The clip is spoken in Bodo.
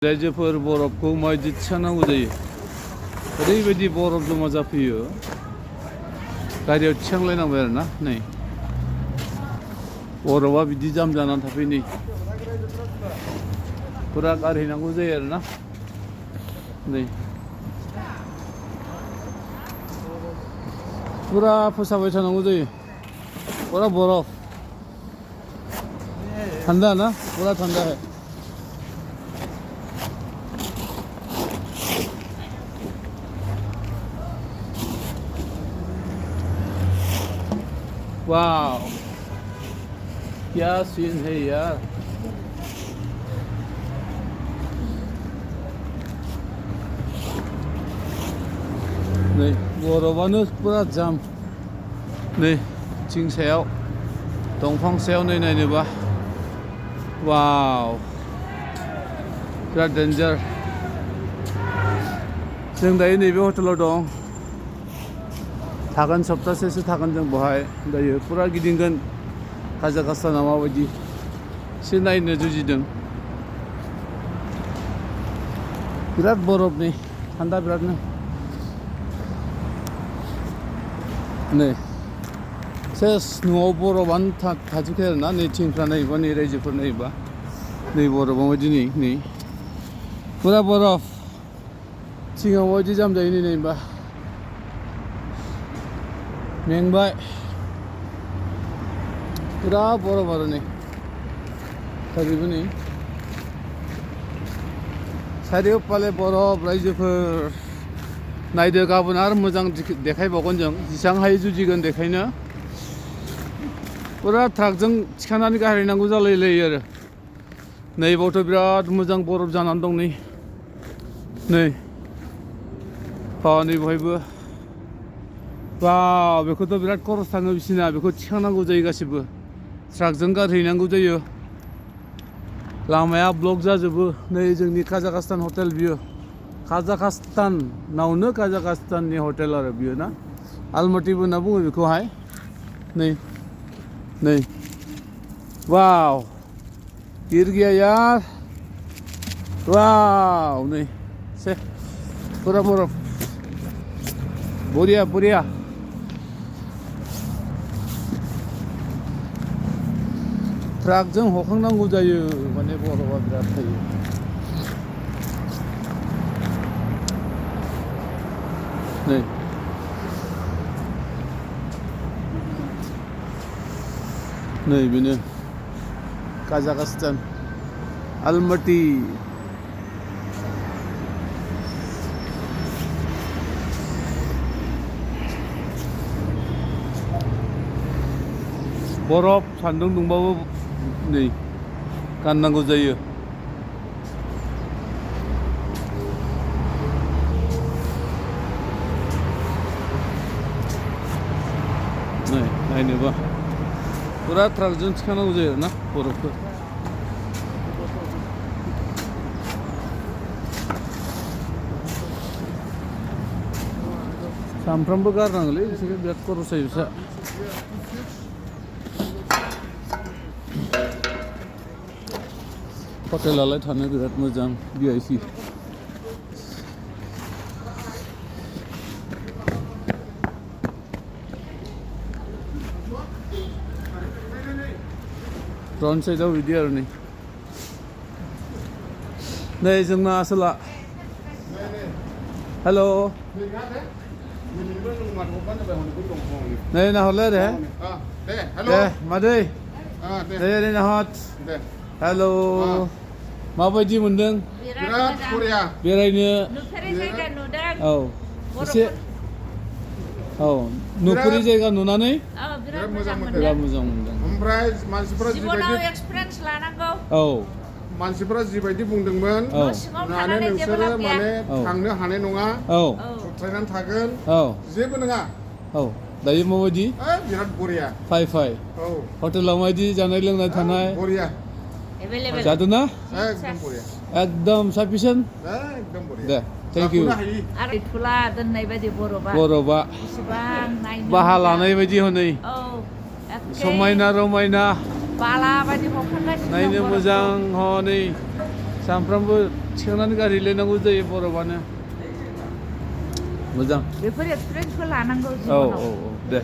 रायजोफोर बरफखौ माबायदि थिखांनांगौ जायो ओरैबायदि बरफ जमा जाफैयो गारियाव थिखांलायनांबाय आरोना नै बरफआ बिदि जाम जानानै थाफैयो नै फुरा गारहैनांगौ जायो आरोना नै फुरा फोसाबाय थानांगौ जायो फुरा बरफ ठंडा ना पूरा ठंडा है वाह क्या सीन है यार नै बरफआनो पूरा जाम नै थिं सायाव दंफां सायाव नै नायनोबा वाव बिराद डेन्जार जों दायो नैबे हटेलाव दं थागोन सप्तासेसो थागोन जों बहाय दायो पुरा गिदिंगोन काजाखस्ताना माबायदि एसे नायनो जुजिदों बिराद बरफ नै थान्दा बिरादनो नै सेस न'आव बरफआनो थाजोबखायो आरोना नै थिंफ्रा नायोबा नै रायजोफोर नायोबा नै बरफआ माबायदि नै पुरा बरफ थिङाव माबायदि जाम जायो नै नायोबा मेंबाय पुरा बरफ आरो नै दा बेबो नै चारिय'फाले बरफ रायजोफोर नायदो गाबोन आरो मोजां देखायबावगोन जों जेसेबां हायो जुजिगोन देखायनो पुरा ट्राकजों थिखांनानै गारहैनांगौ जालायलायो आरो नैबावथ' बिराद मोजां बरफ जानानै दं नै नै बहायबो बा बेखौथ' बिराद खरस थाङो बिसिना बेखौ थिखांनांगौ जायो गासिबो ट्राकजों गारहैनांगौ जायो लामाया ब्लक जाजोबो नै जोंनि काजाखस्तान हटेल बियो काजाखस्तानावनो काजाखस्ताननि हटेल आरो बियो ना आलमाटिबो होनना बुङो बेखौहाय नै वाव गिर गया यार वाव नै से पूरा बरफ बढ़िया बढ़िया ट्राकजों हखांनांगौ जायो माने बरफआ बिराद थायो नै बेनो काजाखस्तान आलमाटी बरफ सान्दुं दुंबाबो नै गाननांगौ जायो नै नायनोबा पुरा ट्राकजों थिखांनांगौ जायो ना बरफखौ सामफ्रामबो गारनांगौलै बिसोरो बिराद खरस जायो बिस्रा हटेलालाय थानो बिराद मोजां VIP फ्रन्ट साइडआव बिदि आरो नै जोंना आसोला हेल' नै नाहरलाय दे दे मादै दे नाहर हेल' माबायदि मोनदों बिराद बरिया बेरायनो नुफेरै जायगा नुदों औ एसे औ नुफेरै जायगा नुनानै बिराद मोजां बिराद मोजां मोनदों ओमफ्राय मानसिफोरा जिबनाव एक्सपिरियेन्स लानांगौ औ मानसिफोरा जिबायदि बुंदोंमोन माने नोंसोरो माने थांनो हानाय नङा थुबथायनानै थागोन जेबो नङा औ दायो माबायदि बिराद बरिया फाइ औ हटेलाव माबायदि जानाय लोंनाय थानाय बरिया एभेलेबल जादोंना एकदम बरिया एकदम साफिसियेन्ट एकदम बरिया दे थेंक इउ आरो थुला दोननाय बायदि बरफआ इसिबां नायनो बाहा लानाय बायदि हनै औ समायना रमायना बाला बायदि हखांगासिनो नायनो मोजां हनै सानफ्रामबो थिखांनानै गारहैलायनांगौ जायो बरफआनो मोजां बेफोर एक्सपिरियेन्सखौ लानांगौ औ जिबनाव औ औ दे